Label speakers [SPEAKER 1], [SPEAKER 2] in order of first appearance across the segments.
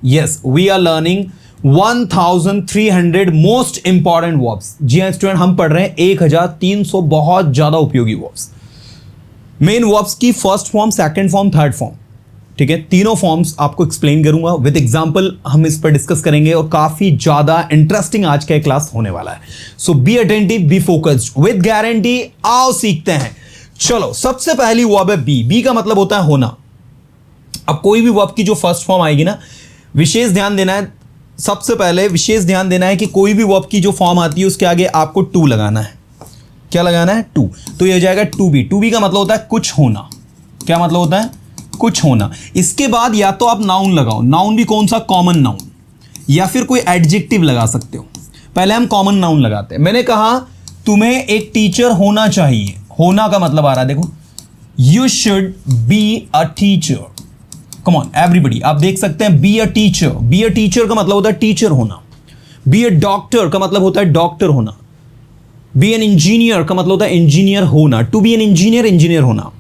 [SPEAKER 1] Yes, we are learning 1300 most important verbs. जी हाँ student, हम पढ़ रहे हैं 1300 बहुत ज्यादा उपयोगी वर्ब्स। मेन वर्ब्स की first form, second form, third form, ठीक है, तीनों फॉर्म्स आपको एक्सप्लेन करूंगा विद एग्जांपल, हम इस पर डिस्कस करेंगे और काफी ज्यादा इंटरेस्टिंग आज का क्लास होने वाला है। So be attentive, be focused with guarantee. आओ सीखते हैं। चलो, सबसे पहली वर्ब है बी। बी का मतलब होता है होना। अब कोई भी वर्ब की जो फर्स्ट फॉर्म आएगी ना, विशेष ध्यान देना है, सबसे पहले विशेष ध्यान देना है कि कोई भी वर्ब की जो फॉर्म आती है उसके आगे आपको टू लगाना है। क्या लगाना है? टू। तो ये हो जाएगा टू बी। टू बी का मतलब होता है कुछ होना। क्या मतलब होता है? कुछ होना। इसके बाद या तो आप नाउन लगाओ, नाउन भी कौन सा? कॉमन नाउन, या फिर कोई एडजेक्टिव लगा सकते हो। पहले हम कॉमन नाउन लगाते हैं। मैंने कहा तुम्हें एक टीचर होना चाहिए। होना का मतलब आ रहा है, देखो, you should be a teacher. Come on everybody, आप देख सकते हैं be a teacher. Be a teacher का मतलब होता है टीचर होना। बी अ डॉक्टर का मतलब होता है डॉक्टर होना। बी एन इंजीनियर का मतलब होता है इंजीनियर होना। To be an engineer, engineer होना।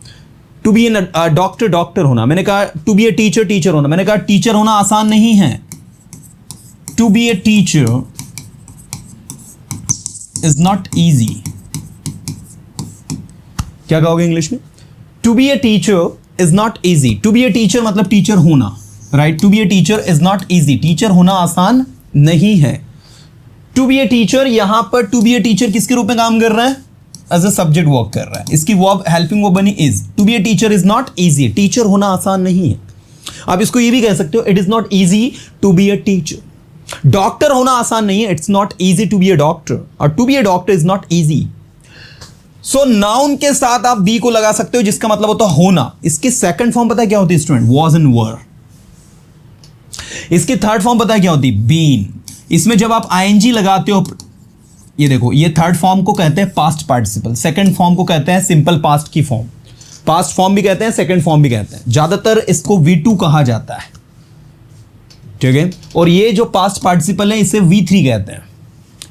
[SPEAKER 1] To be an doctor, doctor होना। मैंने कहा to be a teacher, teacher होना। मैंने कहा टीचर होना आसान नहीं है। To be a teacher is not easy. क्या कहोगे इंग्लिश में? To be a teacher is not easy. To be a teacher मतलब टीचर होना, right? To be a teacher is not easy. Teacher होना आसान नहीं है। टू बी ए टीचर, यहां पर टू बी ए टीचर किसके रूप में काम कर रहा है? एज अ सब्जेक्ट वर्क कर रहा है। इसकी वर्ब हेल्पिंग वर्ब बनी is. To be a teacher is not easy. Teacher होना आसान नहीं है। आप इसको ये भी कह सकते हो, it is not easy to be a teacher. Doctor होना आसान नहीं है, it's not easy to be a doctor. और to be a doctor is not easy. So noun के साथ आप बी को लगा सकते हो, जिसका मतलब होता है होना। इसकी सेकंड फॉर्म पता है क्या होती है स्टूडेंट? वॉज एंड वर। इसकी थर्ड फॉर्म पता है क्या होती है? बीन। इसमें जब आप आईएनजी लगाते हो, ये देखो, ये थर्ड फॉर्म को कहते हैं पास्ट पार्टिसिपल, सेकंड फॉर्म को कहते हैं सिंपल पास्ट की फॉर्म। पास्ट फॉर्म भी कहते हैं, सेकंड फॉर्म भी कहते हैं। ज्यादातर इसको V2 कहा जाता है, ठीक है। और ये जो पास्ट पार्टिसिपल है इसे V3 कहते हैं।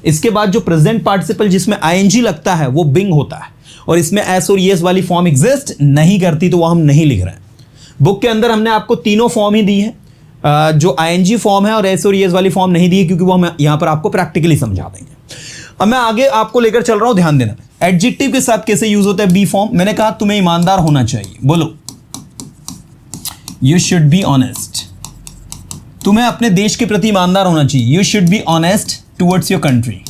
[SPEAKER 1] इसके बाद जो प्रेजेंट पार्टिसिपल जिसमें आईएनजी लगता है वो बिंग होता है, और इसमें एस और येस वाली फॉर्म एग्जिस्ट नहीं करती, तो वो हम नहीं लिख रहे हैं। बुक के अंदर हमने आपको तीनों फॉर्म ही दी है, जो आईएनजी फॉर्म है और एस और येस वाली फॉर्म नहीं दी है, क्योंकि वो हम यहां पर आपको प्रैक्टिकली समझा देंगे। अब मैं आगे आपको लेकर चल रहा हूं, ध्यान देना। एडजेक्टिव के साथ कैसे यूज होता है बी फॉर्म? मैंने कहा तुम्हें ईमानदार होना चाहिए। बोलो, यू शुड बी ऑनेस्ट। तुम्हें अपने देश के प्रति ईमानदार होना चाहिए। You should be honest towards your country.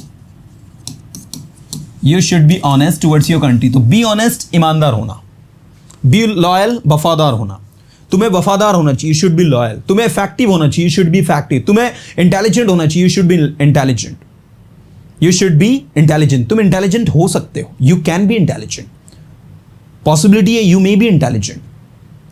[SPEAKER 1] You should be honest towards your country. तो बी ऑनेस्ट, ईमानदार होना। बी लॉयल, वफादार होना। तुम्हें वफादार होना चाहिए, यू शुड बी लॉयल। तुम्हें इफेक्टिव होना चाहिए, यू शुड बी इफेक्टिव। तुम्हें इंटेलिजेंट होना चाहिए, you should be intelligent. You should be intelligent. तुम इंटेलिजेंट हो सकते हो, you can be intelligent. Possibility है, you may be intelligent,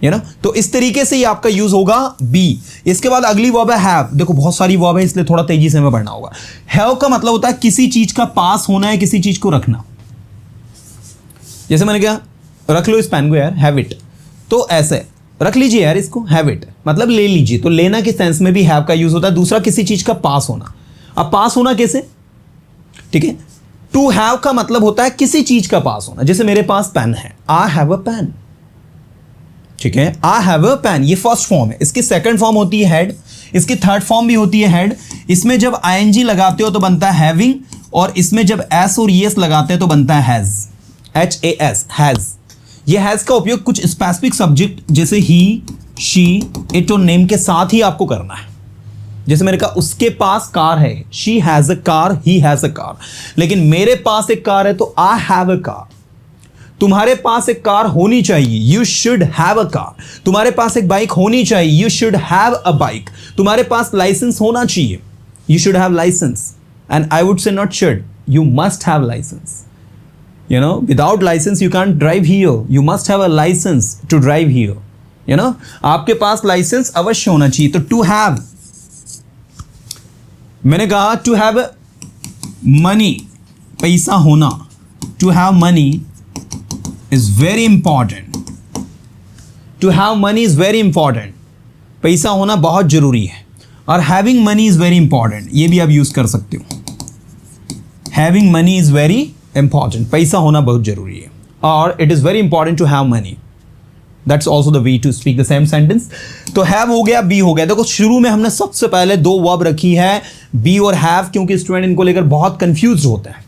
[SPEAKER 1] you know. तो इस तरीके से ये आपका यूज होगा बी। इसके बाद अगली वर्ब है हैव। देखो बहुत सारी वर्ब है, इसलिए थोड़ा तेजी से हमें पढ़ना होगा। हैव का मतलब होता है किसी चीज का पास होना है, किसी चीज को रखना। जैसे मैंने कहा रख लो इस पेन को यार, हैव इट, तो ऐसे रख लीजिए यार इसको, हैव इट मतलब ले लीजिए। तो लेना के सेंस में भी हैव का यूज होता है। दूसरा, किसी चीज का पास होना। अब पास होना कैसे? ठीक है, टू हैव का मतलब होता है किसी चीज का पास होना। जैसे मेरे पास पेन है, आई हैव अ पेन, ठीक है, आई हैव अ पेन, ये फर्स्ट फॉर्म है। इसकी सेकंड फॉर्म होती है हैड, इसकी थर्ड फॉर्म भी होती है हैड। इसमें जब आईएनजी लगाते हो तो बनता है हैविंग, और इसमें जब एस और येस लगाते हैं तो बनता है हैज, HAS, हैज। ये हैज का उपयोग कुछ स्पेसिफिक सब्जेक्ट जैसे ही, शी, इट और नेम के साथ ही आपको करना है। जैसे मैंने कहा उसके पास कार है, she has a car, he has a car. लेकिन मेरे पास एक कार है तो आई हैव अ कार। तुम्हारे पास एक कार होनी चाहिए, you should have a car. तुम्हारे पास एक बाइक होनी चाहिए, you should have a bike. तुम्हारे पास लाइसेंस होना चाहिए, you should have licence. And I would say not should, you must have licence. You know, without license you can't drive here. You must have a license to drive here. You know, आपके पास licence अवश्य होना चाहिए। तो to have, मैंने कहा to have money, पैसा होना। To have money is very important. To have money is very important. पैसा होना बहुत जरूरी है। और having money is very important, ये भी आप यूज कर सकते हो। Having money is very important, पैसा होना बहुत जरूरी है। और it is very important to have money. That's also the way to speak the same sentence. तो हैव हो गया, बी हो गया। देखो शुरू में हमने सबसे पहले दो वर्ब रखी है बी और हैव, क्योंकि स्टूडेंट इनको लेकर बहुत कंफ्यूज होता है,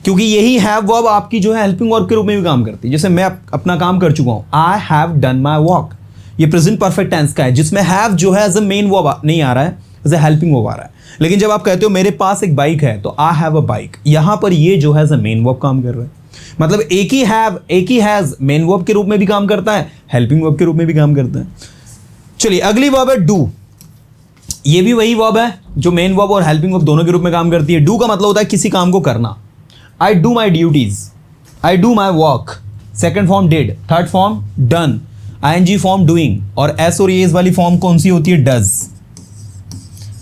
[SPEAKER 1] क्योंकि यही हैव वर्ब आपकी जो है हेल्पिंग वर्ब के रूप में भी काम करती है। जैसे मैं अपना काम कर चुका हूं, I have done my walk, ये प्रेजेंट परफेक्ट टेंस का है, जिसमें हैव जो है एज अ मेन वर्ब नहीं आ रहा है, एज अ हेल्पिंग वर्ब आ रहा है। लेकिन जब आप कहते हो मेरे पास एक बाइक है, तो आई हैव अ बाइक, यहां पर ये जो है एज अ मेन वर्ब काम कर रहा है। मतलब एक ही हैव, एक ही हैज मेन वर्ब के रूप में भी काम करता है, हेल्पिंग वर्ब के रूप में भी काम करता है। चलिए अगली वर्ब है डू। ये भी वही वर्ब है जो मेन वर्ब और हेल्पिंग वर्ब दोनों के रूप में काम करती है। डू का मतलब होता है किसी काम को करना। I do my duties, I do my work, second form did, third form done, ING form doing, और एस और एस वाली फॉर्म कौन सी होती है? डज।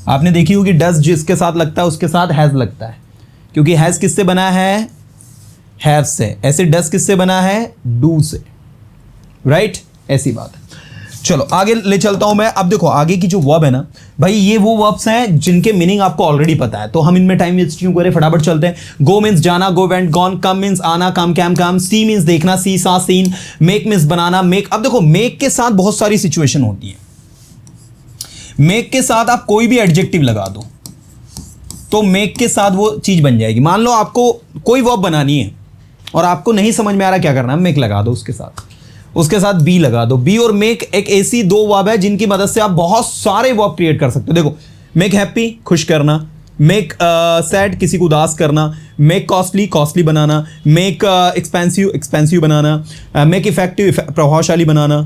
[SPEAKER 1] आपने देखी होगी डज जिसके साथ लगता है उसके साथ हैज लगता है, क्योंकि हैज किससे बना है? हैव से। ऐसे डज किससे बना है? डू से, राइट? ऐसी बात है। चलो आगे ले चलता हूं मैं। अब देखो आगे की जो वर्ब है ना भाई, ये वो वर्ब्स हैं जिनके मीनिंग आपको ऑलरेडी पता है, तो हम इनमें टाइम वेस्ट क्यों करें, फटाफट चलते हैं। गो मीन्स जाना, go went gone. Come means आना, कम कैम कम। सी मीन्स देखना, सी सा सीन। मेक मीन्स बनाना, मेक। अब देखो मेक के साथ बहुत सारी सिचुएशन होती है। मेक के साथ आप कोई भी एडजेक्टिव लगा दो तो मेक के साथ वो चीज बन जाएगी। मान लो आपको कोई वर्ब बनानी है और आपको नहीं समझ में आ रहा क्या करना है, मेक लगा दो उसके साथ बी लगा दो। बी और मेक एक ऐसी दो वर्ब है जिनकी मदद से आप बहुत सारे वर्ब क्रिएट कर सकते हो। देखो मेक हैप्पी, खुश करना। मेक सैड, किसी को उदास करना। मेक कॉस्टली, कॉस्टली बनाना। मेक एक्सपेंसिव, एक्सपेंसिव बनाना। मेक इफेक्टिव, प्रभावशाली बनाना।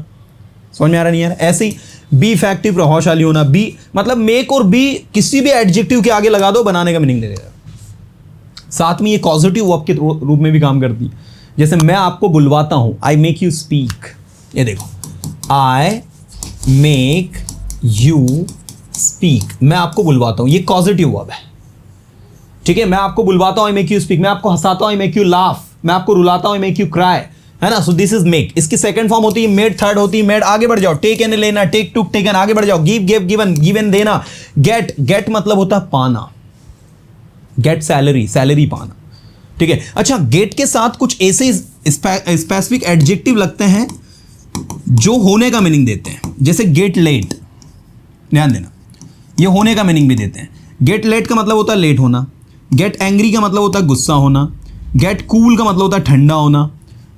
[SPEAKER 1] समझ में आ रहा नहीं यार? ऐसे ही बी इफेक्टिव, प्रभावशाली होना। बी मतलब मेक और बी किसी भी एडजेक्टिव के आगे लगा दो, बनाने का मीनिंग दे देगा। साथ में ये पॉजिटिव वर्ब के रूप में भी काम करती है। जैसे मैं आपको बुलवाता हूं, आई मेक यू स्पीक। ये देखो, आई मेक यू स्पीक, मैं आपको बुलवाता हूं, ये पॉजिटिव वर्ब है। ठीक है, मैं आपको बुलवाता हूं, आई मेक यू स्पीक। मैं आपको हंसाता हूं, आई मेक यू लाफ। मैं आपको रुलाता हूं, आई मेक यू क्राई, है ना? So this is make. इसकी सेकंड फॉर्म होती है मेड, थर्ड होती है मेड। आगे बढ़ जाओ, टेक एन लेना, टेक टू टेकन। आगे बढ़ जाओ, गिव गिव गिवन, गिवन देना। गेट, गेट मतलब होता है पाना। गेट सैलरी, सैलरी पाना। ठीक है। अच्छा, गेट के साथ कुछ ऐसे स्पेसिफिक एडजेक्टिव लगते हैं जो होने का मीनिंग देते हैं। जैसे गेट लेट, ध्यान देना, ये होने का मीनिंग भी देते हैं। गेट लेट का मतलब होता है लेट होना। गेट एंग्री का मतलब होता है गुस्सा होना। गेट कूल का मतलब होता है ठंडा होना।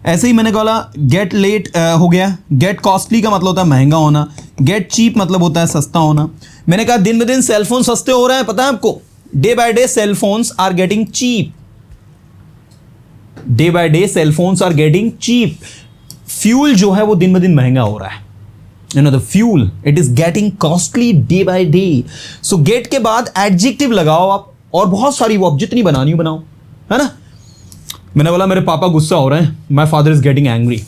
[SPEAKER 1] ऐसे ही मैंने कहा गेट लेट हो गया। गेट कॉस्टली का मतलब होता है महंगा होना। गेट चीप मतलब होता है सस्ता होना। मैंने कहा दिन ब दिन सेलफोन सस्ते हो रहे हैं, पता है आपको? Day by day cellphones are getting cheap. Day by day cellphones are getting cheap. Fuel जो है वो दिन ब दिन महंगा हो रहा है। You know the fuel, it is getting costly day by day. So gate के बाद एडजेक्टिव लगाओ आप, और बहुत सारी वर्ब जितनी बनानी हो बनाओ, है ना? मैंने बोला मेरे पापा गुस्सा हो रहे हैं, my father is getting angry.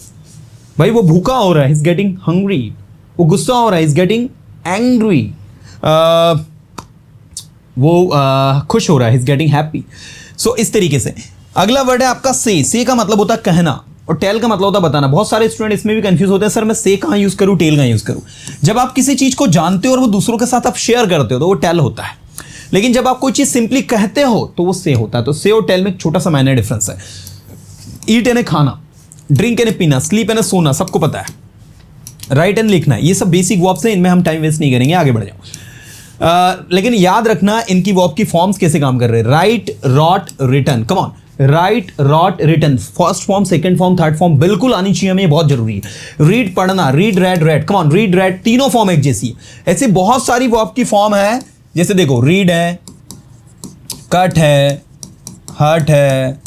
[SPEAKER 1] भाई वो भूखा हो रहा है, इज गेटिंग हंग्री। वो गुस्सा हो रहा है, इज गेटिंग एंग्री। वो खुश हो रहा है, इज गेटिंग हैप्पी। सो इस तरीके से। अगला वर्ड है आपका से। से का मतलब होता है कहना, और टेल का मतलब होता है बताना। बहुत सारे स्टूडेंट इसमें भी कंफ्यूज होते हैं, सर मैं से कहाँ यूज करूँ, टेल कहाँ यूज करूँ। जब आप किसी चीज को जानते हो और वो दूसरों के साथ आप शेयर करते हो तो वो टेल होता है। लेकिन जब आप कोई चीज सिंपली कहते हो तो वो से होता है। तो से और टेल में एक छोटा सा माइनर डिफरेंस है। ईट यानी खाना, ड्रिंक यानी पीना, स्लीप यानी सोना, सबको पता है। राइट एंड लिखना, ये सब बेसिक वर्ब्स हैं, इनमें हम टाइम वेस्ट नहीं करेंगे, आगे बढ़ जाओ। लेकिन याद रखना इनकी वर्ब की फॉर्म्स कैसे काम कर रहे हैं। Write, wrote, written. Come on, write, wrote, written. First form, second form, third form बिल्कुल आनी चाहिए हमें, बहुत जरूरी है। रीड पढ़ना, read, read, read. Come on, read, read, तीनों फॉर्म एक जैसी है। ऐसी बहुत सारी वर्ब की फॉर्म है। जैसे देखो, रीड है, कट है, हर्ट है,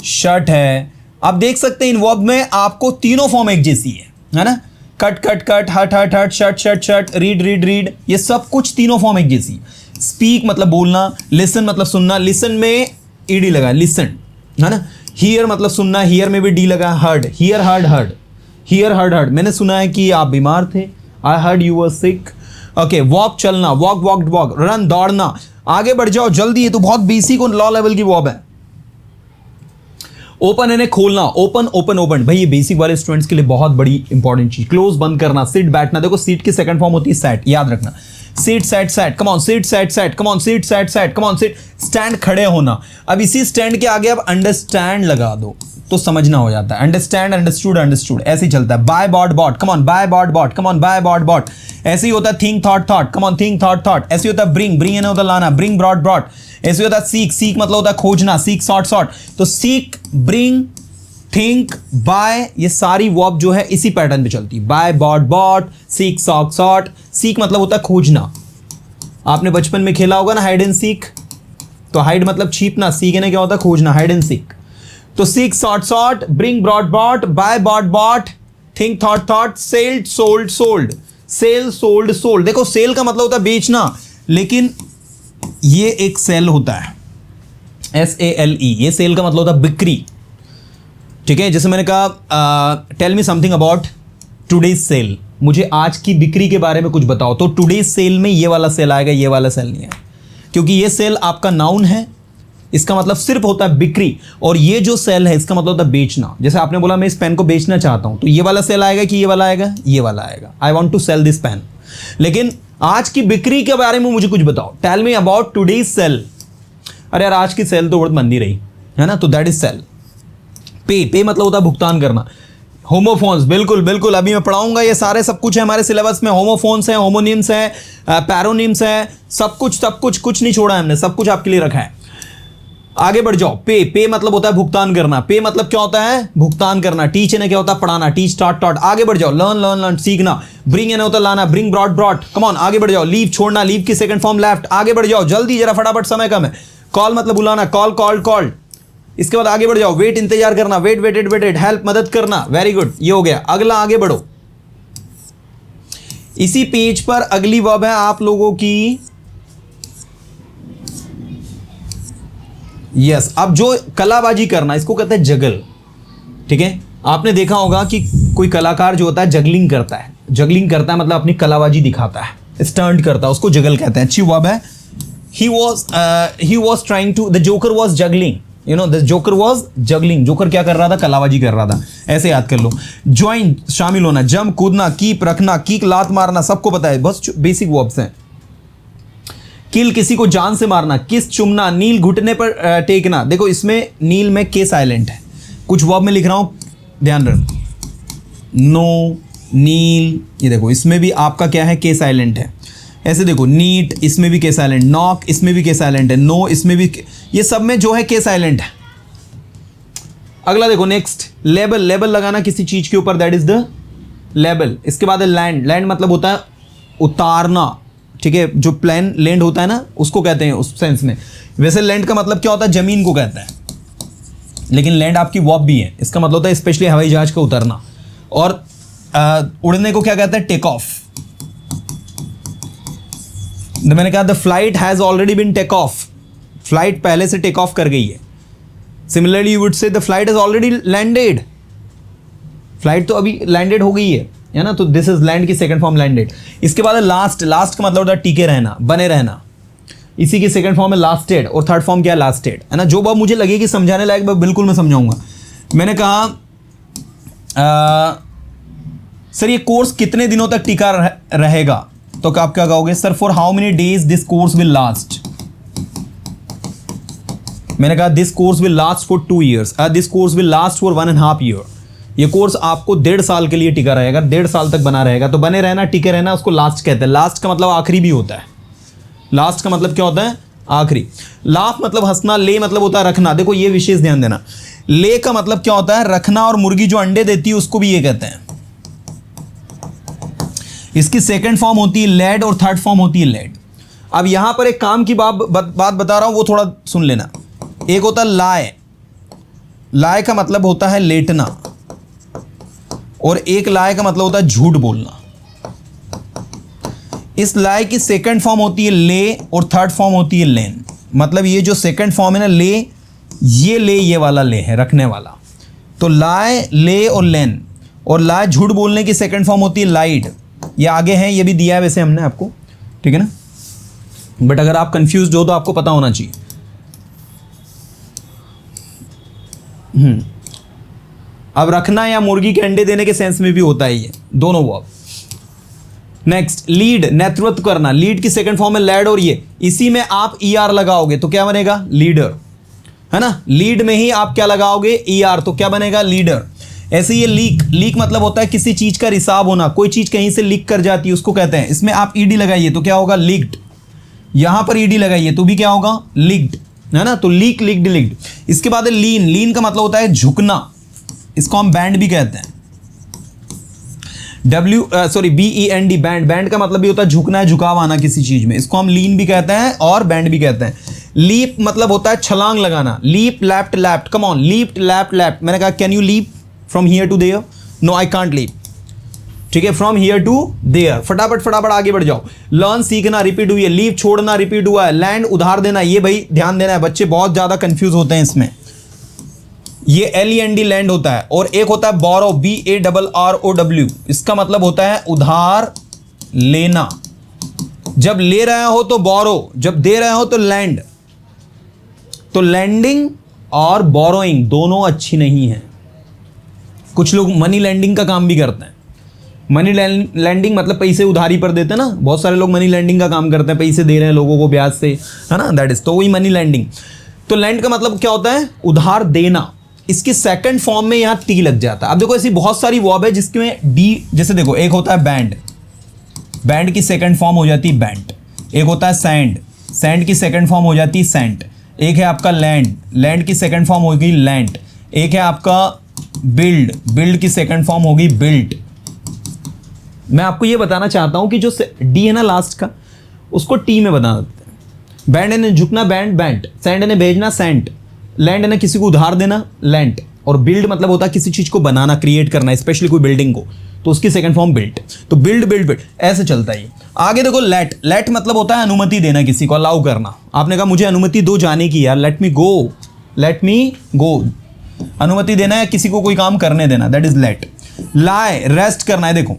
[SPEAKER 1] शर्ट है। आप देख सकते हैं इन वर्ब में आपको तीनों फॉर्म एक जैसी है ना? Cut cut cut, hurt hurt hurt, shirt shirt shirt, read read read, ये सब कुछ तीनों फॉर्म एक जैसी। स्पीक मतलब बोलना, लिसन मतलब सुनना, लिसन में ईडी लगा, लिसन, है ना? हियर मतलब सुनना, हियर में भी डी लगा, heard, here heard heard, here heard heard. मैंने सुना है कि आप बीमार थे, I heard you were sick. Okay, walk चलना, वॉक वॉक वॉक, रन दौड़ना। आगे बढ़ जाओ जल्दी, ये तो बहुत बेसिक और लॉ लेवल की वर्ब है। ओपन यानी खोलना, ओपन ओपन ओपन। भाई ये बेसिक वाले स्टूडेंट्स के लिए बहुत बड़ी इंपॉर्टेंट चीज। क्लोज बंद करना, सिट बैठना। देखो सीट की सेकंड फॉर्म होती है सैट, याद रखना। Seat set set, come on, seat set set, come on, seat set set, come on, seat. Stand खड़े होना। अब इसी स्टैंड के आगे आप अंडरस्टैंड लगा दो, तो समझना हो जाता है। अंडरस्टैंड, अंडरस्टूड, अंडरस्टूड, ऐसे ही चलता है। Buy bought bought, come on, buy bought bought, come on, buy bought bought. ऐसे ही होता है think thought thought, come on, think thought thought. ऐसे होता है ब्रिंग, ब्रिंग एन होता है लाना, ब्रिंग ब्रॉट ब्रॉट। ऐसे होता है सीक, सीक मतलब होता है खोजना, सीक सॉर्ट सॉर्ट। तो सीक, ब्रिंग, थिंक, बाय, ये सारी वर्ब जो है इसी पैटर्न पे चलती है। Buy bought bought, seek sought sought. Seek मतलब होता है खोजना। आपने बचपन में खेला होगा ना हाइड एंड सीक, तो हाइड मतलब छीपना, सीक ने क्या होता है खोजना, हाइड एंड सीक। तो seek sought sought, bring brought bought, buy bought bought, think thought thought, sell sold sold, sell sold sold. देखो सेल का मतलब होता है बेचना, लेकिन ये एक सेल होता है, SALE, ये सेल का मतलब होता है बिक्री। ठीक है, जैसे मैंने कहा tell me something about today's sale, मुझे आज की बिक्री के बारे में कुछ बताओ। तो टुडेज सेल में ये वाला सेल आएगा, ये वाला सेल नहीं है, क्योंकि ये सेल आपका नाउन है, इसका मतलब सिर्फ होता है बिक्री। और ये जो सेल है इसका मतलब होता है बेचना। जैसे आपने बोला मैं इस पेन को बेचना चाहता हूं, तो ये वाला सेल आएगा कि ये वाला आएगा, ये वाला आएगा, I want to sell this pen. लेकिन आज की बिक्री के बारे में मुझे कुछ बताओ, tell me about today's sale. अरे यार आज की सेल तो बहुत मंदी रही है ना, तो दैट इज सेल। पे, पे मतलब होता है भुगतान करना। होमोफोन्स, बिल्कुल बिल्कुल, अभी मैं पढ़ाऊंगा, ये सारे सब कुछ है हमारे सिलेबस में। होमोफोन्स हैं, होमोनिम्स हैं, पैरोनिम्स हैं, सब कुछ कुछ नहीं छोड़ा हमने, सब कुछ आपके लिए रखा है। आगे बढ़ जाओ। पे, पे मतलब होता है भुगतान करना। पे मतलब क्या होता है, भुगतान करना। टीच ने क्या होता है, पढ़ाना, टीच टॉट टॉट। आगे बढ़ जाओ। लर्न लर्न लर्न, सीखना। ब्रिंग ने होता है लाना, bring brought brought. Come on, आगे बढ़ जाओ। लीव, छोड़ना, लीव की सेकंड फॉर्म लेफ्ट। आगे बढ़ जाओ जल्दी, जरा फटाफट, समय कम है। कॉल मतलब बुलाना, कॉल कॉल्ड कॉल्ड। इसके बाद आगे बढ़ जाओ। वेट, इंतजार करना, वेट वेटेड वेटेड। हेल्प, मदद करना, वेरी गुड, ये हो गया। अगला आगे बढ़ो। इसी पेज पर अगली वर्ब है आप लोगों की यस। अब जो कलाबाजी करना, इसको कहते हैं जगल। ठीक है, आपने देखा होगा कि कोई कलाकार जो होता है जगलिंग करता है। जगलिंग करता है मतलब अपनी कलाबाजी दिखाता है, स्टंट करता है, उसको जगल कहते हैं। अच्छी वर्ब है। he was trying to, the joker was juggling, you know, the joker was juggling। Joker क्या कर रहा था, कलाबाजी कर रहा था। ऐसे याद कर लो। ज्वाइन, शामिल होना। जंप, कूदना। कीप, रखना। किक, लात मारना, सबको पता है, बस बेसिक वर्ब्स हैं। किल, किसी को जान से मारना। किस, चुमना। नील, घुटने पर टेकना। देखो इसमें नील में के साइलेंट है, कुछ वर्ब में लिख रहा हूं, ध्यान रखना। नो, नील, ये देखो इसमें भी आपका क्या है, के साइलेंट है। ऐसे देखो, नीट, इसमें भी के साइलेंट। नॉक, इसमें भी के साइलेंट है। नो, इसमें भी ये सब में जो है के साइलेंट है। अगला देखो, नेक्स्ट, लेबल। लेबल लगाना किसी चीज के ऊपर, दैट इज द लेबल। इसके बाद है लैंड। लैंड मतलब होता है उतारना। ठीक है, जो प्लेन लैंड होता है ना, उसको कहते हैं उस सेंस में। वैसे लैंड का मतलब क्या होता है, जमीन को कहता है, लेकिन लैंड आपकी वर्ब भी है। इसका मतलब होता है स्पेशली हवाई जहाज का उतरना। और उड़ने को क्या कहते हैं, टेक ऑफ। मैंने कहा the flight has already been take off, flight पहले से टेक ऑफ कर गई है। Similarly you would say the flight has already landed, flight तो अभी लैंडेड हो गई है ना, तो दिस इज लैंड की सेकंड फॉर्म, लैंडेड। इसके बाद है लास्ट। लास्ट का मतलब होता है टिके रहना, बने रहना। इसी की सेकंड फॉर्म है लास्टेड, और थर्ड फॉर्म क्या है, लास्टेड, है ना। जो बात मुझे लगेगी समझाने लायक बिल्कुल मैं समझाऊंगा। मैंने कहा सर ये कोर्स कितने दिनों तक टिका रहेगा, तो आप क्या कहोगे, sir for how many days this course will last. मैंने कहा this course will last for 2 years, this course will last for 1.5 year। ये कोर्स आपको 1.5 साल के लिए टिका रहेगा, 1.5 साल तक बना रहेगा। तो बने रहना, टिके रहना, उसको लास्ट कहते हैं। लास्ट का मतलब आखिरी भी होता है। लास्ट का मतलब क्या होता है, आखिरी। लाफ मतलब हंसना। ले मतलब होता है रखना। देखो ये विशेष ध्यान देना, ले का मतलब क्या होता है, रखना। और मुर्गी जो अंडे देती है उसको भी ये कहते हैं। इसकी सेकंड फॉर्म होती है लेड, और थर्ड फॉर्म होती है लेड। अब यहां पर एक काम की बात बता रहा हूं, वो थोड़ा सुन लेना। एक होता है लाए। लाए का मतलब होता है लेटना, और एक लाए का मतलब होता है झूठ बोलना। इस लाए की सेकंड फॉर्म होती है ले, और थर्ड फॉर्म होती है लेन। मतलब ये जो सेकंड फॉर्म है ना, ले, ये वाला ले है, रखने वाला। तो लाए, ले और लेन। और लाए झूठ बोलने की सेकंड फॉर्म होती है लाइड। ये आगे है, ये भी दिया है वैसे हमने आपको, ठीक है ना। बट अगर आप कंफ्यूज हो तो आपको पता होना चाहिए। अब रखना या मुर्गी के अंडे देने के सेंस में भी होता है ये दोनों वर्ब। नेक्स्ट, लीड, नेतृत्व करना। लीड की सेकंड फॉर्म है लैड, और ये इसी में आप ER लगाओगे तो क्या बनेगा, लीडर, है ना, लीड में ही आप क्या लगाओगे, ER, तो क्या बनेगा, लीडर। ऐसे ये लीक, लीक मतलब होता है किसी चीज का रिसाव होना, कोई चीज कहीं से लीक कर जाती है उसको कहते हैं, इसमें आप ED लगाइए तो क्या होगा, लीक्ड। यहां पर ED लगाइए तो भी क्या होगा, लीक्ड, है ना, तो लीक, लीक्ड, लीक्ड। इसके बाद लीन, लीन का मतलब होता है झुकना, इसको हम बैंड भी कहते हैं, BEND, बैंड, बैंड का मतलब भी होता है झुकना है, झुकाव आना किसी चीज में, इसको हम लीन भी कहते हैं और बैंड भी कहते हैं। लीप मतलब होता है छलांग लगाना, leap, leapt, leapt, come on, leap, leapt, leapt. मैंने कहा can you leap from here to there, no I can't leap, ठीक है, फ्रॉम हियर टू देयर, फटाफट फटाफट आगे बढ़ जाओ। लर्न, सीखना, रिपीट हुई है, लीव, छोड़ना, रिपीट हुआ है, लैंड, उधार देना, ये भाई ध्यान देना है, बच्चे बहुत ज्यादा कंफ्यूज होते हैं इसमें, ये LEND लैंड होता है, और एक होता है बोरो, BARROW, इसका मतलब होता है उधार लेना, जब ले रहे हो तो बोरो, जब दे रहे हो तो लैंड। तो लैंडिंग और बोरोइंग दोनों अच्छी नहीं है। कुछ लोग मनी लैंडिंग का काम भी करते हैं, मनी लैंडिंग मतलब पैसे उधारी पर देते हैं ना, बहुत सारे लोग मनी लैंडिंग का काम करते हैं, पैसे दे रहे हैं लोगों को ब्याज से, है ना, दैट इज, तो वही मनी लैंडिंग। तो लैंड का मतलब क्या होता है, उधार देना, इसके सेकंड फॉर्म में यहां T लग जाता है। अब देखो ऐसी बहुत सारी वर्ब है जिसमें D, जैसे देखो एक होता है बैंड, बैंड की सेकंड फॉर्म हो जाती है बैंड, एक होता है सैंड, सैंड की सेकंड फॉर्म हो जाती है सैंड, एक है आपका लैंड, लैंड की सेकंड फॉर्म होगी लैंड, एक है आपका बिल्ड, बिल्ड की सेकंड फॉर्म होगी बिल्ट। मैं आपको ये बताना चाहता हूं कि जो D है ना लास्ट का, उसको T में बता देते हैं। बैंड ने झुकना, बैंड, बैंड, सैंड ने भेजना, सैंड, लैंड ने किसी को उधार देना, लैंड, और बिल्ड मतलब होता है किसी चीज को बनाना, क्रिएट करना, स्पेशली कोई बिल्डिंग को, तो उसकी सेकंड फॉर्म बिल्ट। तो बिल्ड, बिल्ड, बिल्ड, ऐसे चलता है। आगे देखो लेट, लेट मतलब होता है अनुमति देना, किसी को अलाउ करना। आपने कहा मुझे अनुमति दो जाने की यार, लेट मी गो, लेट मी गो, अनुमति देना है किसी को कोई काम करने देना, दैट इज लेट। लाए, रेस्ट करना है, देखो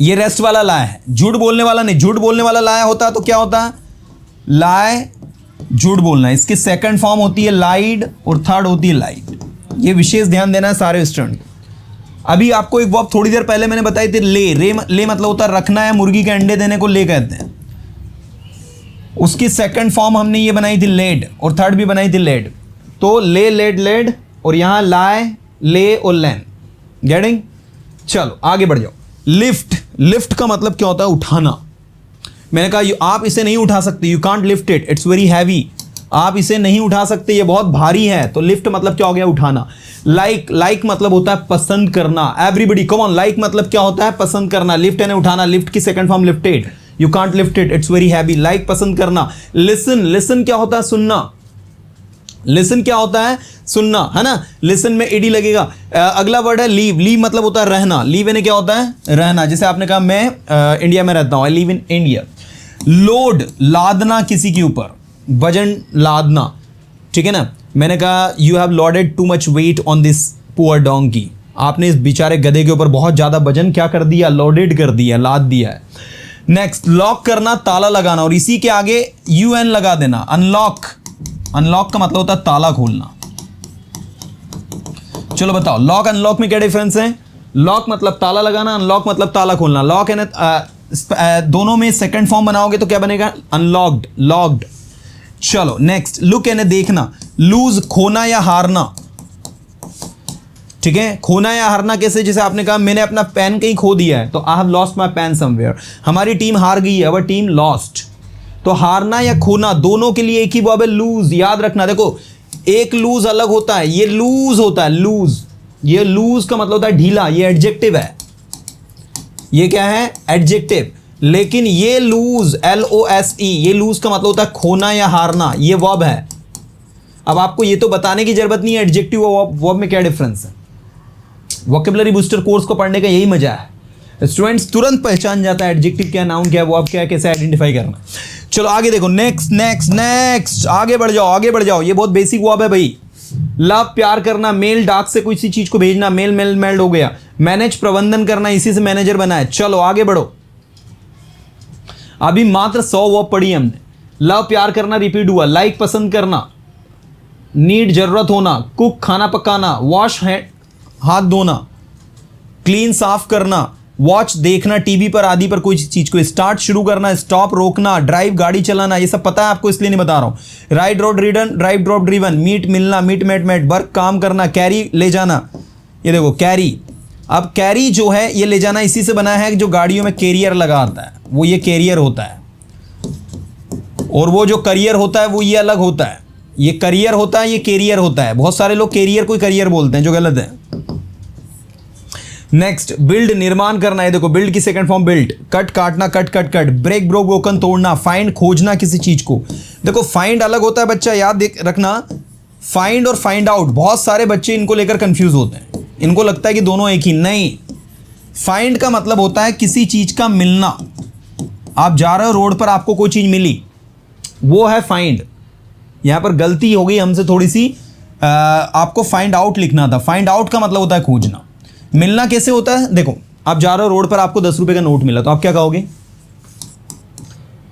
[SPEAKER 1] ये रेस्ट वाला लाए है, झूठ बोलने वाला नहीं, झूठ बोलने वाला लाए होता तो क्या होता है, लाए, झूठ बोलना, इसकी सेकंड फॉर्म होती है लाइड और थर्ड होती है लाइट। ये विशेष ध्यान देना है सारे स्टूडेंट को। अभी आपको एक वर्ब थोड़ी देर पहले मैंने बताई थी, ले मतलब होता है रखना है, मुर्गी के अंडे देने को ले कहते हैं, उसकी सेकंड फॉर्म हमने ये बनाई थी लेड, और थर्ड भी बनाई थी लेड। तो ले, लेड, लेड, और यहां लाए, ले और लैन, गेटिंग। चलो आगे बढ़ जाओ। लिफ्ट, लिफ्ट का मतलब क्या होता है, उठाना। मैंने कहा आप इसे नहीं उठा सकते, you can't lift it, it's very heavy, आप इसे नहीं उठा सकते, ये बहुत भारी है। तो लिफ्ट मतलब क्या हो गया, उठाना। लाइक, लाइक मतलब होता है पसंद करना, एवरीबडी कम ऑन, लाइक मतलब क्या होता है, पसंद करना। लिफ्ट यानी उठाना, लिफ्ट की second form lifted, you can't lift it, it's very heavy, like पसंद करना। लिसन, लिसन क्या होता है, सुनना, लिसन क्या होता है, सुनना, है ना, लिसन में एडी लगेगा। अगला वर्ड है लीव, लीव मतलब होता है रहना, लीव यानी क्या होता है, रहना। जैसे आपने कहा मैं इंडिया में रहता हूं, I live in India. Load, लादना किसी के ऊपर, वजन लादना, ठीक है ना। मैंने कहा you have loaded too much weight on this poor donkey, आपने इस बेचारे गधे के ऊपर बहुत ज्यादा वजन क्या कर दिया, लोडेड कर दिया, लाद दिया है। नेक्स्ट, लॉक करना, ताला लगाना, और इसी के आगे UN लगा देना। अनलॉक, अनलॉक का मतलब होता है ताला खोलना। चलो बताओ लॉक अनलॉक में क्या डिफरेंस है। लॉक मतलब ताला लगाना, अनलॉक मतलब ताला खोलना। लॉक है दोनों में सेकंड फॉर्म बनाओगे तो क्या बनेगा, अनलॉक्ड, लॉक्ड। चलो नेक्स्ट, लुक यानी देखना। लूज, खोना या हारना, ठीक है। खोना या हारना कैसे, जैसे आपने कहा मैंने अपना पेन कहीं खो दिया है, तो I have lost my pen somewhere, हमारी टीम हार गई है, अवर टीम लॉस्ट। तो हारना या खोना दोनों के लिए एक ही वर्ब है, लूज। याद रखना, देखो एक लूज अलग होता है, ये लूज होता है, लूज, ये लूज का मतलब होता है ढीला, ये एडजेक्टिव है, ये क्या है, एडजेक्टिव। लेकिन ये लूज, LOSE, ये लूज का मतलब होता है खोना या हारना, ये वर्ब है। अब आपको ये तो बताने की जरूरत नहीं है एडजेक्टिव और वर्ब में क्या डिफरेंस है। वोकैबुलरी बूस्टर कोर्स को पढ़ने का यही मजा है, स्टूडेंट्स तुरंत पहचान जाता है एडजेक्टिव क्या, नाउन क्या, वर्ब क्या, कैसे आइडेंटिफाई करना। चलो आगे देखो, नेक्स्ट नेक्स्ट नेक्स्ट, आगे बढ़ जाओ, आगे बढ़ जाओ। ये बहुत बेसिक वर्ब है भाई। लव, प्यार करना। मेल, डाक से किसी चीज को भेजना, मेल, मेल, मेल्ड हो गया। मैनेज, प्रबंधन करना, इसी से मैनेजर बना है। चलो आगे बढ़ो, अभी मात्र 100 वर्ब पढ़ी हमने। लव, प्यार करना रिपीट हुआ। लाइक, पसंद करना। नीड, जरूरत होना। कुक, खाना पकाना। वॉश, हाथ धोना। क्लीन, साफ करना। वॉच देखना टीवी पर आदि पर कोई चीज को, स्टार्ट शुरू करना, स्टॉप रोकना, ड्राइव गाड़ी चलाना, ये सब पता है आपको इसलिए नहीं बता रहा हूं। Ride road रीडन, drive drop driven, meet मिलना, मीट मेट मेट, वर्क काम करना, कैरी ले जाना, ये देखो कैरी। अब कैरी जो है ये ले जाना इसी से बना है जो गाड़ियों में कैरियर लगा आता है, वो ये कैरियर होता है, और वो जो करियर होता है वो ये अलग होता है। ये करियर होता है, ये कैरियर होता है। बहुत सारे लोग कैरियर को करियर बोलते हैं जो गलत है। नेक्स्ट, बिल्ड निर्माण करना है, देखो बिल्ड की सेकंड फॉर्म बिल्ट, कट काटना, cut cut cut, break broke broken तोड़ना, फाइंड खोजना किसी चीज को। देखो फाइंड अलग होता है बच्चा, याद रखना, फाइंड और फाइंड आउट, बहुत सारे बच्चे इनको लेकर कंफ्यूज होते हैं, इनको लगता है कि दोनों एक ही, नहीं। फाइंड का मतलब होता है किसी चीज का मिलना, आप जा रहे हो रोड पर आपको कोई चीज मिली, वो है फाइंड। यहां पर गलती हो गई हमसे थोड़ी सी, आपको फाइंड आउट लिखना था। फाइंड आउट का मतलब होता है खोजना। मिलना कैसे होता है, देखो आप जा रहे हो रोड पर, आपको 10 रुपए का नोट मिला, तो आप क्या कहोगे,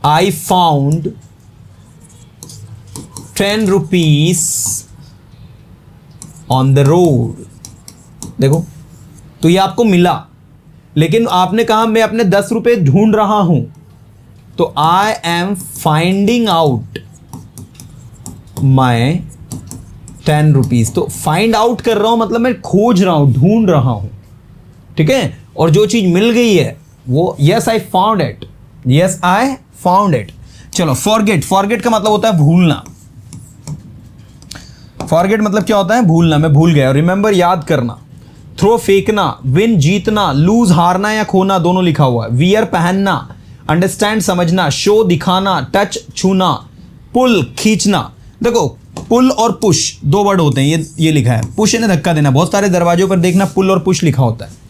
[SPEAKER 1] I found 10 rupees on the road. देखो तो ये आपको मिला, लेकिन आपने कहा मैं अपने 10 रुपए ढूंढ रहा हूं, तो I am finding out my 10 rupees. तो फाइंड आउट कर रहा हूं मतलब मैं खोज रहा हूं, ढूंढ रहा हूं, ठीक है। और जो चीज मिल गई है वो yes I found it, yes I found it. चलो फॉरगेट, फॉरगेट का मतलब होता है भूलना। फॉरगेट मतलब क्या होता है, भूलना, मैं भूल गया। रिमेंबर याद करना, थ्रो फेंकना, विन जीतना, लूज हारना या खोना, दोनों लिखा हुआ है। वियर पहनना, अंडरस्टैंड समझना, शो दिखाना, टच छूना, पुल खींचना। देखो पुल और पुश दो वर्ड होते हैं, ये लिखा है, पुश यानी धक्का देना। बहुत सारे दरवाजों पर देखना पुल और पुश लिखा होता है।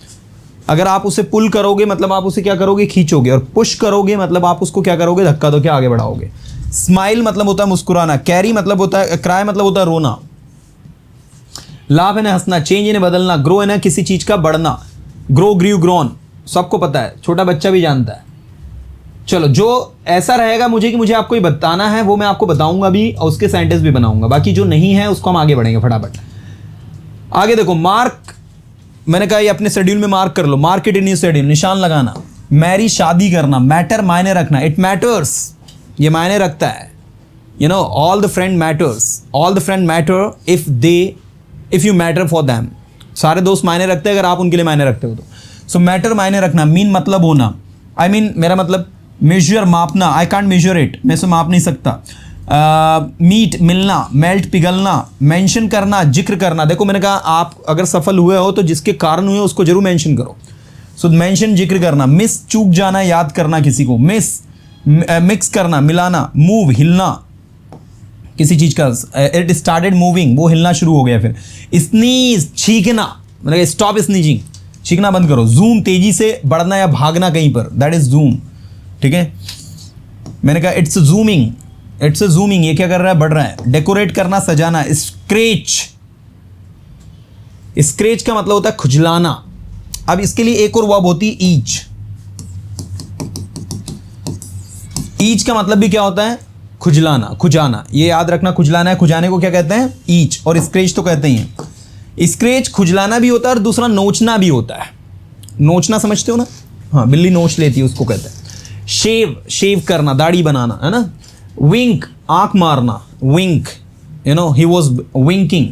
[SPEAKER 1] अगर आप उसे पुल करोगे मतलब आप उसे क्या करोगे, खींचोगे, और पुश करोगे मतलब आप उसको क्या करोगे, धक्का दो के आगे बढ़ाओगे। स्माइल मतलब होता है मुस्कुराना, कैरी मतलब होता है, क्राई मतलब होता है रोना, लाभ है ना हंसना, चेंज इन्हें बदलना, ग्रो है ना किसी चीज का बढ़ना, ग्रो ग्रीव ग्रोन, सबको पता है, छोटा बच्चा भी जानता है। चलो जो ऐसा रहेगा मुझे कि मुझे आपको ये बताना है वो मैं आपको बताऊंगा भी, और उसके सेंटेंस भी बनाऊंगा। बाकी जो नहीं है उसको हम आगे बढ़ेंगे फटाफट। आगे देखो, मार्क, मैंने कहा ये अपने शेड्यूल में मार्क कर लो, mark it in your schedule, निशान लगाना। मैरी शादी करना, मैटर मायने रखना, इट मैटर्स, ये मायने रखता है। You know all the friend matters, all the friend matter if you matter for them. सारे दोस्त मायने रखते हैं अगर आप उनके लिए मायने रखते हो तो। सो मैटर मायने रखना, मीन मतलब होना, आई मीन मेरा मतलब मेजर मापना, आई कांट मेजर इट, मैं इसे माप नहीं सकता। मीट मिलना, मेल्ट पिघलना, मेंशन करना, जिक्र करना। देखो मैंने कहा आप अगर सफल हुए हो तो जिसके कारण हुए उसको जरूर मेंशन करो। सो मेंशन जिक्र करना। मिस चूक जाना, याद करना किसी को। मिस मिक्स करना, मिलाना। मूव हिलना किसी चीज का, इट स्टार्टेड मूविंग, वो हिलना शुरू हो गया। फिर स्नीज छींकना, मतलब स्टॉप स्नीजिंग, छींकना बंद करो। जूम तेजी से बढ़ना या भागना कहीं पर, दैट इज जूम, ठीक है। मैंने कहा इट्स जूमिंग, इट्स जूमिंग, ये क्या कर रहा है, बढ़ रहा है। डेकोरेट करना, सजाना। स्क्रेच, स्क्रेच का मतलब होता है खुजलाना। अब इसके लिए एक और वर्ब होती है ईच। ईच का मतलब भी क्या होता है, खुजलाना, खुजाना, ये याद रखना, खुजलाना है, खुजाने को क्या कहते हैं, ईच। और स्क्रेच तो कहते ही हैं। स्क्रेच खुजलाना भी होता है और दूसरा नोचना भी होता है। नोचना समझते हो ना, हाँ, बिल्ली नोच लेती है उसको कहते हैं। शेव, शेव करना, दाढ़ी बनाना, है ना। विंक, आंख मारना, wink, you know he was winking.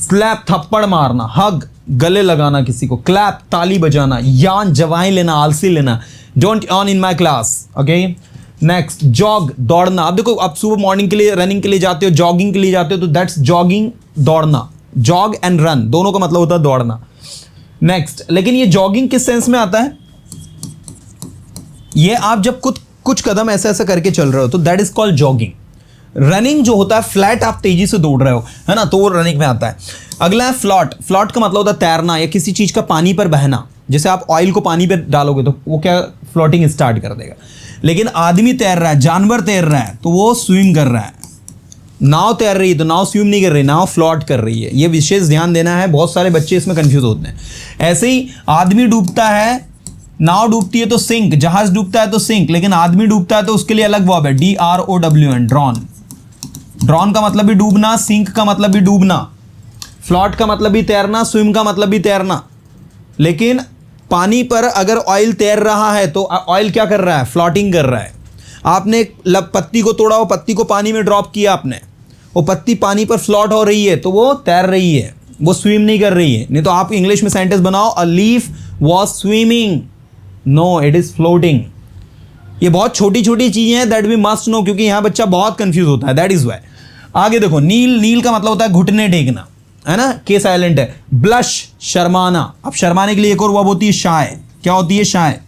[SPEAKER 1] Slap, थप्पड़ मारना। हग, गले लगाना किसी को। क्लैप, ताली बजाना। यान, जवाएं लेना, आलसी लेना। Don't yarn in my class, okay. Next, jog, दौड़ना। अब देखो आप सुबह मॉर्निंग के लिए, रनिंग के लिए जाते हो, जॉगिंग के लिए जाते हो, तो दैट्स जॉगिंग, दौड़ना। जॉग एंड रन दोनों का मतलब होता है दौड़ना। नेक्स्ट, लेकिन ये जॉगिंग किस सेंस में आता है, ये आप जब कुछ कदम ऐसा ऐसा करके चल रहे हो तो that is called jogging. Running जो होता है फ्लैट, आप तेजी से दौड़ रहे हो, है ना, तो वो रनिंग में आता है। अगला है फ्लॉट। फ्लॉट का मतलब होता है तैरना या किसी चीज का पानी पर बहना। जैसे आप ऑयल को पानी पर डालोगे तो वो क्या फ्लोटिंग स्टार्ट कर देगा। लेकिन आदमी तैर रहा है, जानवर तैर रहा है, तो वो स्विम कर रहा है। नाव तैर रही है तो नाव स्विम नहीं कर रही, नाव फ्लॉट कर रही है। ये विशेष ध्यान देना है, बहुत सारे बच्चे इसमें कंफ्यूज होते हैं। ऐसे ही आदमी डूबता है, नाव डूबती है तो सिंक, जहाज डूबता है तो सिंक, लेकिन आदमी डूबता है तो उसके लिए अलग वर्ब है, DROWN, ड्रॉन। ड्रॉन का मतलब भी डूबना, सिंक का मतलब भी डूबना, फ्लॉट का मतलब भी तैरना, स्विम का मतलब भी तैरना। लेकिन पानी पर अगर ऑयल तैर रहा है तो ऑयल क्या कर रहा है, फ्लोटिंग कर रहा है। आपने एक पत्ती को तोड़ा, वो पत्ती को पानी में ड्रॉप किया आपने, वो पत्ती पानी पर फ्लोट हो रही है तो वो तैर रही है, वो स्विम नहीं कर रही है। नहीं तो आप इंग्लिश में सेंटेंस बनाओ, a leaf was swimming, no it is floating. ये बहुत छोटी छोटी चीजें हैं दैट वी मस्ट नो, क्योंकि यहाँ बच्चा बहुत कंफ्यूज होता है, दैट इज वाई। आगे देखो, नील, नील का मतलब होता है घुटने टेकना, है ना, के साइलेंट है। ब्लश, शर्माना। अब शर्माने के लिए एक और वर्ब होती है शाय। क्या होती है, शाय।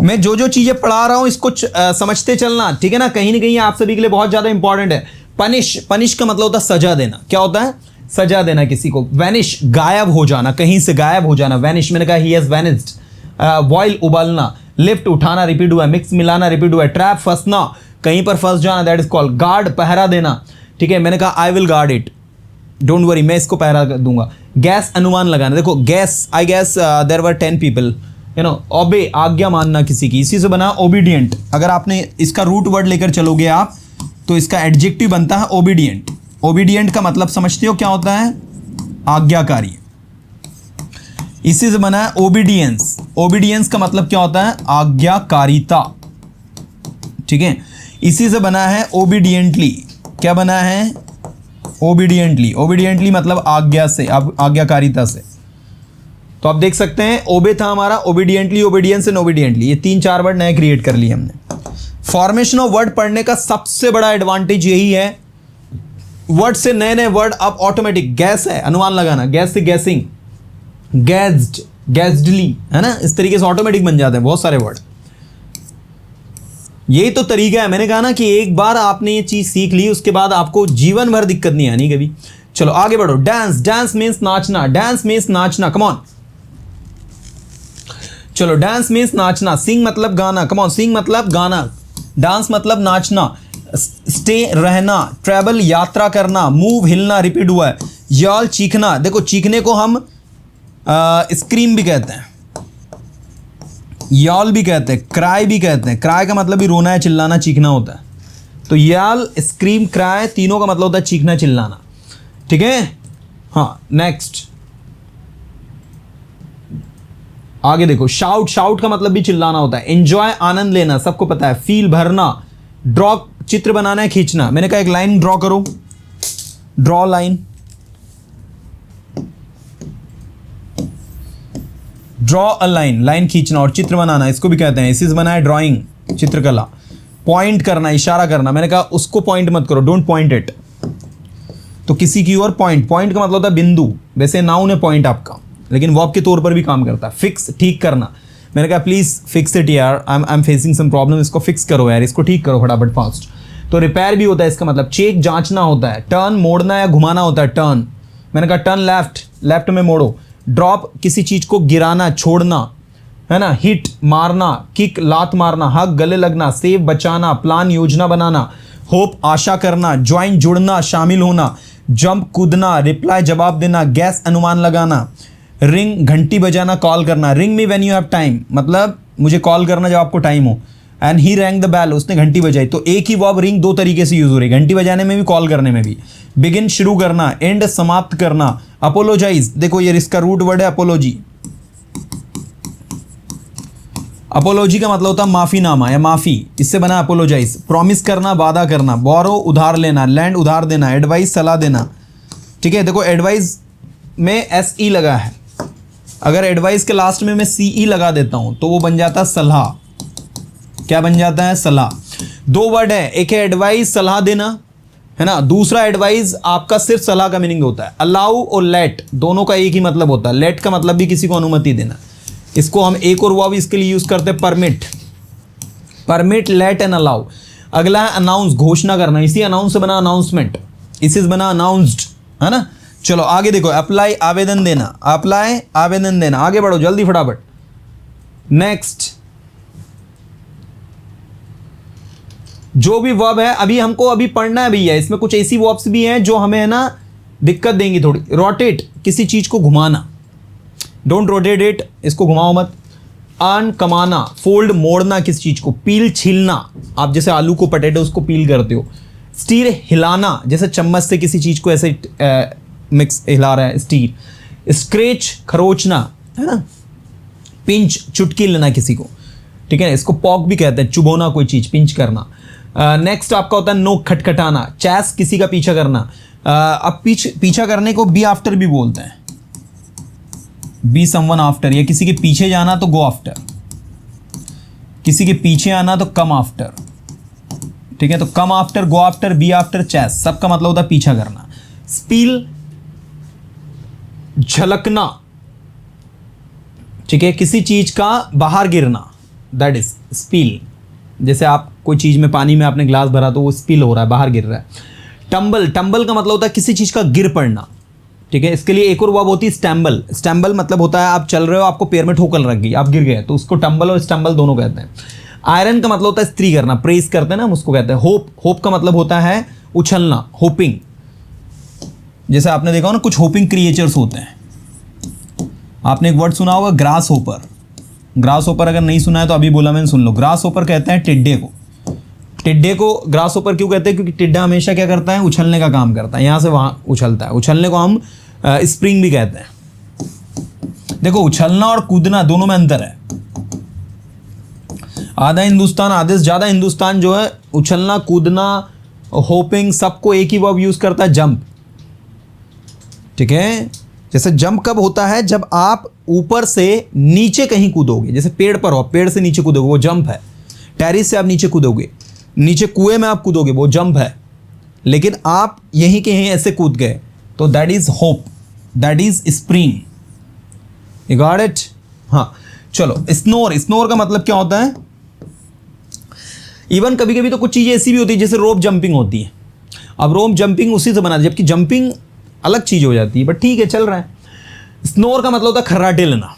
[SPEAKER 1] मैं जो जो चीजें पढ़ा रहा हूं इसको समझते चलना, ठीक है ना कहीं आप सभी के लिए बहुत ज्यादा इंपॉर्टेंट है। पनिश, पनिश का मतलब होता है सजा देना। क्या होता है, सजा देना किसी को। वैनिश, गायब हो जाना, कहीं से गायब हो जाना, वैनिश। मैंने कहा ही हैज वैनिश्ड। बॉयल, उबालना। लिफ्ट, उठाना, रिपीट हुआ है। मिक्स, मिलाना, रिपीट हुआ है। ट्रैप, फंसना, कहीं पर फंस जाना, दैट इज कॉल्ड। गार्ड, पहरा देना, ठीक है। मैंने कहा I will guard it, don't worry, मैं इसको पहरा दूंगा। गैस, अनुमान लगाना। देखो guess, I guess there were 10 people, you know. Obey, आज्ञा मानना किसी की, इसी से बना ओबीडियंट। अगर आपने इसका रूट वर्ड लेकर चलोगे आप तो इसका एडजेक्टिव बनता है ओबीडियंट। ओबीडियंट का मतलब समझते हो क्या होता है, आज्ञाकारी। इसी से बना है ओबीडियंस। ओबीडियंस का मतलब क्या होता है, आज्ञाकारिता, ठीक है। इसी से बना है ओबीडियंटली। क्या बना है, ओबीडियंटली। ओबीडियंटली मतलब आज्ञा से, आज्ञाकारिता से। तो आप देख सकते हैं ओबे था हमारा, ओबीडियंटली, ओबीडियंस एंड ओबीडियंटली, ये 3-4 वर्ड नए क्रिएट कर लिए हमने। फॉर्मेशन ऑफ वर्ड पढ़ने का सबसे बड़ा एडवांटेज यही है, वर्ड से नए नए वर्ड आप ऑटोमेटिक, गैस है अनुमान लगाना, गैस से गैसिंग, गैस्ड, गैस्डली, है ना, इस तरीके से ऑटोमेटिक बन जाते हैं बहुत सारे वर्ड। यही तो तरीका है। मैंने कहा ना कि एक बार आपने ये चीज सीख ली उसके बाद आपको जीवन भर दिक्कत नहीं आनी कभी। चलो आगे बढ़ो। डांस, डांस मीन्स नाचना, डांस मीन्स नाचना, कम ऑन। चलो डांस मीन्स नाचना। सिंग मतलब गाना, कम ऑन, सिंग मतलब गाना। डांस मतलब नाचना। स्टे, रहना। ट्रैवल, यात्रा करना। मूव, हिलना, रिपीट हुआ है। याल, चीखना। देखो चीखने को हम स्क्रीम भी कहते हैं, याल भी कहते हैं, क्राई भी कहते हैं। क्राई का मतलब भी रोना है, चिल्लाना, चीखना होता है। तो याल, स्क्रीम, क्राई, तीनों का मतलब होता है चीखना, चिल्लाना, ठीक है। हाँ नेक्स्ट आगे देखो। शाउट, शाउट का मतलब भी चिल्लाना होता है। एंजॉय, आनंद लेना, सबको पता है। फील, भरना। ड्रॉ, चित्र बनाना है, खींचना। मैंने कहा एक लाइन ड्रॉ करो, draw line. Draw a line, line खींचना और चित्र बनाना, इसको भी कहते हैं। इसी से बना है ड्राइंग, चित्रकला। पॉइंट करना, इशारा करना। मैंने कहा उसको पॉइंट मत करो, डोंट पॉइंट इट, तो किसी की ओर पॉइंट। पॉइंट का मतलब होता है बिंदु, वैसे नाउन है पॉइंट आपका, लेकिन वर्ब के तौर पर भी काम करता है। फिक्स, ठीक करना। मैंने कहा प्लीज फिक्स इट यार, I am facing some problem, इसको फिक्स करो यार, इसको ठीक करो फटाफट, फास्ट। तो रिपेयर भी होता है इसका मतलब। चेक, जांचना होता है। टर्न, मोड़ना या घुमाना होता है, टर्न। मैंने कहा टर्न लेफ्ट, लेफ्ट में मोड़ो। ड्रॉप, किसी चीज को गिराना, छोड़ना, है ना। हिट, मारना। किक, लात मारना। हक, गले लगना। सेव, बचाना। प्लान, योजना बनाना। होप, आशा करना। ज्वाइन, जुड़ना, शामिल होना। जंप, कूदना। रिप्लाई, जवाब देना। गैस, अनुमान लगाना। रिंग, घंटी बजाना, कॉल करना। Ring me when you have time, मतलब मुझे कॉल करना जब आपको टाइम हो। And he rang the bell, उसने घंटी बजाई। तो एक ही वर्ब रिंग दो तरीके से यूज हो रही है, घंटी बजाने में भी, कॉल करने में भी। बिगिन, शुरू करना। एंड, समाप्त करना। अपोलोजाइज, देखो ये इसका रूट वर्ड है अपोलॉजी। अपोलॉजी का मतलब होता है माफीनामा या माफी, इससे बना अपोलोजाइज। प्रॉमिस करना, वादा करना। बोरो, उधार लेना। लैंड, उधार देना। एडवाइस, सलाह देना, ठीक है। देखो एडवाइस में SE लगा है, अगर एडवाइस के लास्ट में मैं CE लगा देता हूं तो वो बन जाता है सलाह। क्या बन जाता है, सलाह। दो वर्ड है, एक है एडवाइस, सलाह देना, है ना। दूसरा एडवाइस आपका सिर्फ सलाह का मीनिंग होता है। अलाउ और लेट दोनों का एक ही मतलब होता है। लेट का मतलब भी किसी को अनुमति देना। इसको हम एक और वर्ब इसके लिए यूज करते हैं, permit. Permit, let and allow. अगला है अनाउंस, घोषणा करना। इसी अनाउंस से बना अनाउंसमेंट, इसी से बना अनाउंस्ड, है ना। चलो आगे देखो। अप्लाई, आवेदन देना। अप्लाई, आवेदन देना। आगे बढ़ो जल्दी फटाफट। नेक्स्ट, जो भी वर्ब है अभी हमको अभी पढ़ना है भैया, इसमें कुछ ऐसी वर्ब्स भी हैं जो हमें है ना दिक्कत देंगी थोड़ी। रोटेट, किसी चीज को घुमाना, डोंट रोटेट इट, इसको घुमाओ मत। अर्न, कमाना। फोल्ड, मोड़ना किसी चीज को। पील, छीलना, आप जैसे आलू को, पटेटो उसको पील करते हो। स्टीर, हिलाना, जैसे चम्मच से किसी चीज को ऐसे मिक्स हिला रहा है, स्टीर। स्क्रेच, खरोचना, है ना। पिंच, चुटकी लेना किसी को, ठीक है, इसको पॉक भी कहते हैं, चुबोना कोई चीज, पिंच करना। नेक्स्ट आपका होता है नोक, खटखटाना, चैस, किसी का पीछा करना। अब पीछा करने को बी आफ्टर भी बोलते हैं, बी समवन आफ्टर, या किसी के पीछे जाना तो गो आफ्टर, किसी के पीछे आना तो कम आफ्टर, ठीक है। तो come after, go after, be after, chase, सबका मतलब होता है पीछा करना। स्पील, झलकना, ठीक है, किसी चीज का बाहर गिरना, दैट इज स्पील। जैसे आप कोई चीज में, पानी में आपने ग्लास भरा तो वो स्पिल हो रहा है, बाहर गिर रहा है। टंबल, टंबल का मतलब होता है किसी चीज का गिर पड़ना, ठीक है। इसके लिए एक और वर्ब होती है स्टैम्बल। स्टैम्बल मतलब होता है आप चल रहे हो, आपको पैर में ठोकर लग गई, आप गिर गए, तो उसको टंबल और स्टैम्बल दोनों कहते हैं। आयरन का मतलब होता है इस्त्री करना, प्रेस करते हैं ना हम, उसको कहते हैं। होप, होप का मतलब होता है उछलना, होपिंग। जैसे आपने देखा हो ना, कुछ होपिंग क्रिएचर्स होते हैं। आपने एक वर्ड सुना होगा ग्रास होपर। ग्रास होपर अगर नहीं सुना है तो अभी बोला मैंने, सुन लो। ग्रास होपर कहते हैं टिड्डे को। टिड्डे को ग्रास होपर क्यों कहते हैं? क्योंकि टिड्डा हमेशा क्या करता है, उछलने का काम करता है, यहाँ से वहाँ उछलता है। उछलने को हम स्प्रिंग भी कहते हैं। देखो, उछलना और कूदना दोनों में अंतर है। आधा हिंदुस्तान, आधे से ज़्यादा हिंदुस्तान जो है, उछलना, कूदना, होपिंग, सबको एक ही वर्ब यूज़ करता है, जंप, ठीक है। जैसे जंप कब होता है? जब आप ऊपर से नीचे कहीं कूदोगे, जैसे पेड़ पर हो, पेड़ से नीचे कूदोगे, वो जंप है। टेरिस से आप नीचे कूदोगे, नीचे कुएं में आप कूदोगे, वो जंप है। लेकिन आप यहीं के यहीं ऐसे कूद गए तो that is hope, that is spring. You got it? हाँ, चलो। स्नोर, स्नोर का मतलब क्या होता है? इवन कभी कभी तो कुछ चीज़ें ऐसी भी होती है जैसे रोप जंपिंग होती है। अब रोप जंपिंग उसी से बना, जबकि जंपिंग अलग चीज़ हो जाती है, बट ठीक है, चल रहा है। स्नोर का मतलब होता है खर्राटे लेना।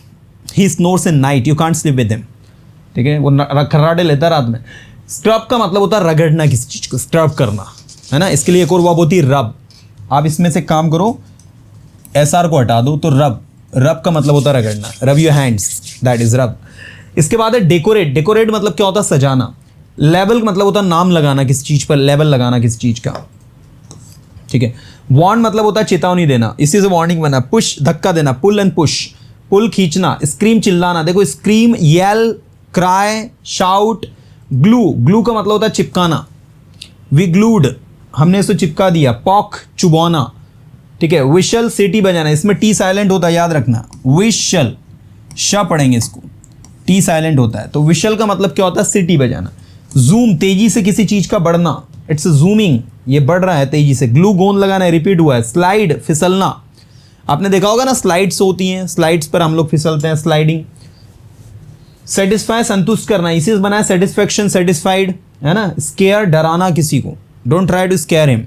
[SPEAKER 1] He snores in night, you can't sleep with him, ठीक है, वो खर्राटे लेता है रात में। स्क्रब का मतलब होता है रगड़ना, किसी चीज़ को स्क्रब करना, है ना। इसके लिए एक और वर्ब होती है रब। आप इसमें से काम करो, एसआर को हटा दो तो रब, रब का मतलब होता है रगड़ना। Rub your hands, that is रब। इसके बाद है डेकोरेट। डेकोरेट मतलब क्या होता है? सजाना। लेबल मतलब होता है नाम लगाना, किसी चीज़ पर लेबल लगाना किसी चीज़ का, ठीक है। वार्न मतलब होता है चेतावनी देना, इसी से वार्निंग बना। पुश, धक्का देना, पुल एंड पुश, पुल खींचना। स्क्रीम, चिल्लाना। देखो, scream, yell, cry, shout. Glue, glue का मतलब होता है चिपकाना। वी ग्लूड, हमने इसको चिपका दिया। पॉक, चुबौना, ठीक है। विशल, सीटी बजाना, इसमें टी साइलेंट होता है, याद रखना। विशल, श पढ़ेंगे इसको, टी साइलेंट होता है। तो विशल का मतलब क्या होता है? सीटी बजाना। जूम, तेजी से किसी चीज का बढ़ना, इट्स जूमिंग, ये बढ़ रहा है तेजी से। ग्लू, गोंद लगाना है, रिपीट हुआ है। स्लाइड, फिसलना। आपने देखा होगा ना, स्लाइड्स होती हैं, स्लाइड्स पर हम लोग फिसलते हैं, स्लाइडिंग। सेटिस्फाई, संतुष्ट करना, इसी से बना है सेटिस्फैक्शन, सेटिस्फाइड, है ना। स्केयर, डराना किसी को, don't try to scare him.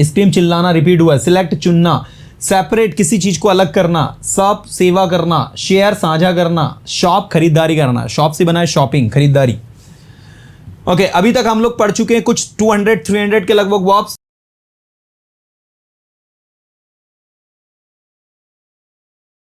[SPEAKER 1] Scream, चिल्लाना, रिपीट हुआ है। सिलेक्ट, चुनना। सेपरेट, किसी चीज को अलग करना। सब, सेवा करना। शेयर, साझा करना। शॉप, खरीदारी करना, शॉप से बना है शॉपिंग, खरीदारी। ओके, अभी तक हम लोग पढ़ चुके हैं कुछ 200-300 के लगभग वर्ब्स।